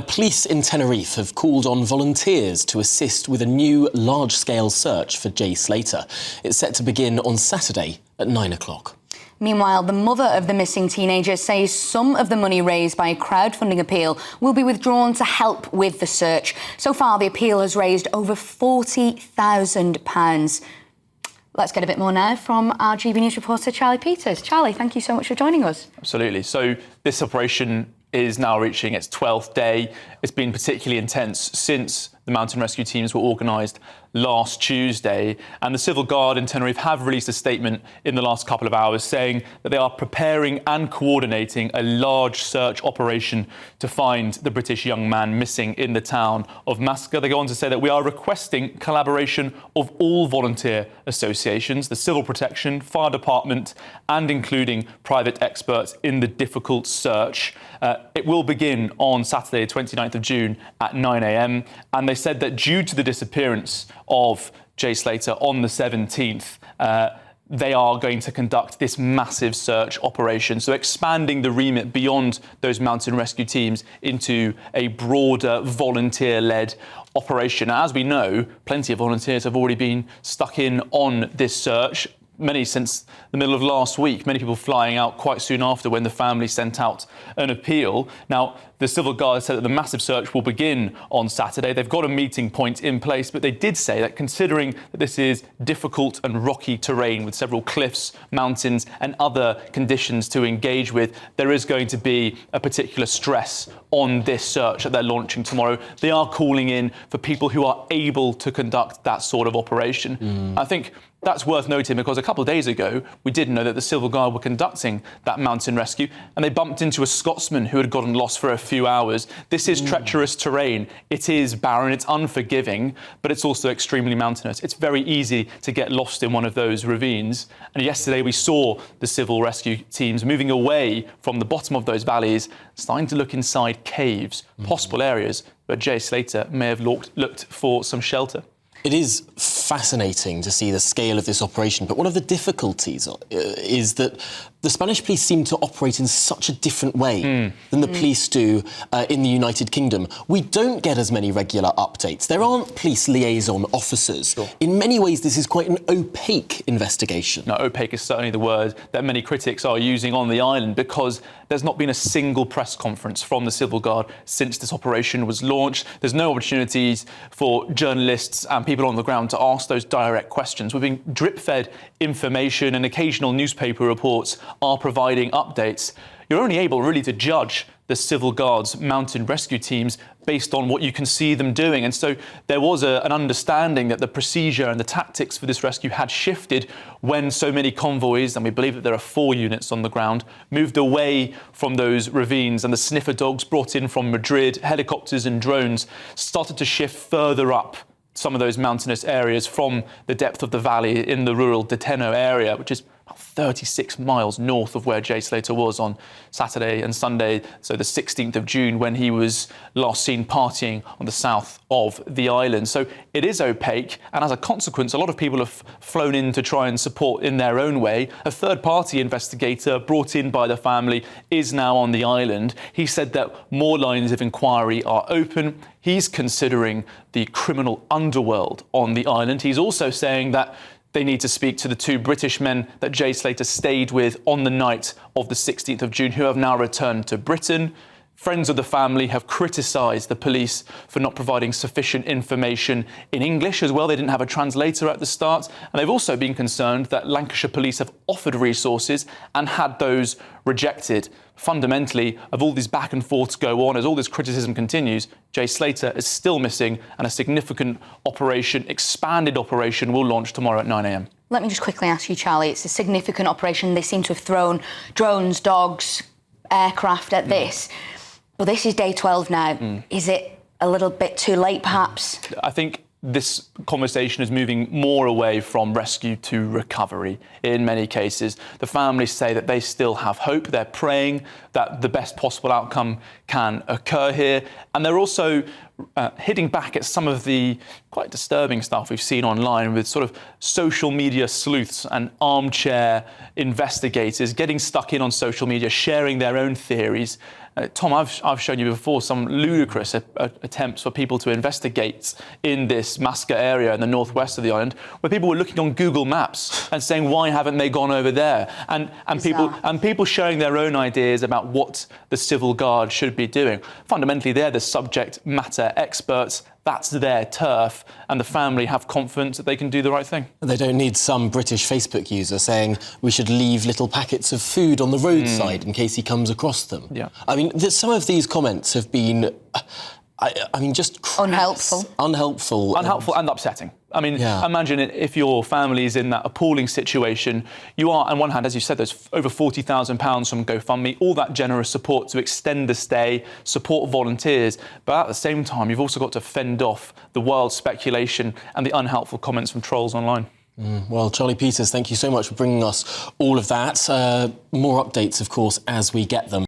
Police in Tenerife have called on volunteers to assist with a new large-scale search for Jay Slater. It's set to begin on Saturday at 9 o'clock. Meanwhile, the mother of the missing teenager says some of the money raised by a crowdfunding appeal will be withdrawn to help with the search. So far, the appeal has raised over £40,000. Let's get a bit more now from our GBNews reporter, Charlie Peters. Charlie, thank you so much for joining us. Absolutely. So this operation is now reaching its 12th day. It's been particularly intense since the mountain rescue teams were organised last Tuesday. And the Civil Guard in Tenerife have released a statement in the last couple of hours saying that they are preparing and coordinating a large search operation to find the British young man missing in the town of Masca. They go on to say that we are requesting collaboration of all volunteer associations, the Civil Protection, Fire Department, and including private experts in the difficult search. It will begin on Saturday, 29th of June at 9 a.m. And they said that due to the disappearance of Jay Slater on the 17th, they are going to conduct this massive search operation. So expanding the remit beyond those mountain rescue teams into a broader volunteer-led operation. As we know, plenty of volunteers have already been stuck in on this search. Many since the middle of last week, many people flying out quite soon after when the family sent out an appeal. Now, the Civil Guard said that the massive search will begin on Saturday. They've got a meeting point in place, but they did say that considering that this is difficult and rocky terrain with several cliffs, mountains and other conditions to engage with, there is going to be a particular stress on this search that they're launching tomorrow. They are calling in for people who are able to conduct that sort of operation. I think that's worth noting because a couple of days ago, we did know that the Civil Guard were conducting that mountain rescue and they bumped into a Scotsman who had gotten lost for a few hours. This is treacherous terrain. It is barren, it's unforgiving, but it's also extremely mountainous. It's very easy to get lost in one of those ravines. And yesterday we saw the civil rescue teams moving away from the bottom of those valleys, starting to look inside caves, possible areas where Jay Slater may have looked for some shelter. It is fascinating to see the scale of this operation, but one of the difficulties is that the Spanish police seem to operate in such a different way than the police do in the United Kingdom. We don't get as many regular updates. There aren't police liaison officers. Sure. In many ways, this is quite an opaque investigation. No, opaque is certainly the word that many critics are using on the island because there's not been a single press conference from the Civil Guard since this operation was launched. There's no opportunities for journalists and people on the ground to ask those direct questions. We're being drip-fed information and occasional newspaper reports are providing updates. You're only able really to judge the Civil Guard's mountain rescue teams based on what you can see them doing. And so there was an understanding that the procedure and the tactics for this rescue had shifted when so many convoys, and we believe that there are 4 units on the ground, moved away from those ravines, and the sniffer dogs brought in from Madrid, helicopters and drones started to shift further up some of those mountainous areas from the depth of the valley in the rural Deteno area, which is about 36 miles north of where Jay Slater was on Saturday and Sunday, so the 16th of June, when he was last seen partying on the south of the island. So it is opaque, and as a consequence, a lot of people have flown in to try and support in their own way. A third-party investigator brought in by the family is now on the island. He said that more lines of inquiry are open. He's considering the criminal underworld on the island. He's also saying that they need to speak to the 2 British men that Jay Slater stayed with on the night of the 16th of June, who have now returned to Britain. Friends of the family have criticised the police for not providing sufficient information in English as well. They didn't have a translator at the start. And they've also been concerned that Lancashire police have offered resources and had those rejected. Fundamentally, of all these back and forths go on, as all this criticism continues, Jay Slater is still missing, and a significant operation, expanded operation, will launch tomorrow at 9 a.m. Let me just quickly ask you, Charlie, it's a significant operation. They seem to have thrown drones, dogs, aircraft at this. But this is day 12 now. Is it a little bit too late, perhaps? I think this conversation is moving more away from rescue to recovery in many cases. The families say that they still have hope. They're praying that the best possible outcome can occur here. And they're also hitting back at some of the quite disturbing stuff we've seen online with sort of social media sleuths and armchair investigators getting stuck in on social media, sharing their own theories. Tom, I've shown you before some ludicrous attempts for people to investigate in this Masca area in the northwest of the island, where people were looking on Google Maps and saying, why haven't they gone over there? And people sharing their own ideas about what the Civil Guard should be doing. Fundamentally, they're the subject matter experts. That's their turf, and the family have confidence that they can do the right thing. They don't need some British Facebook user saying we should leave little packets of food on the roadside in case he comes across them. Yeah. I mean, some of these comments have been, I mean, just crass, unhelpful and upsetting. I mean, imagine if your family's in that appalling situation. You are, on one hand, as you said, there's over £40,000 from GoFundMe, all that generous support to extend the stay, support volunteers. But at the same time, you've also got to fend off the wild speculation and the unhelpful comments from trolls online. Well, Charlie Peters, thank you so much for bringing us all of that. More updates, of course, as we get them.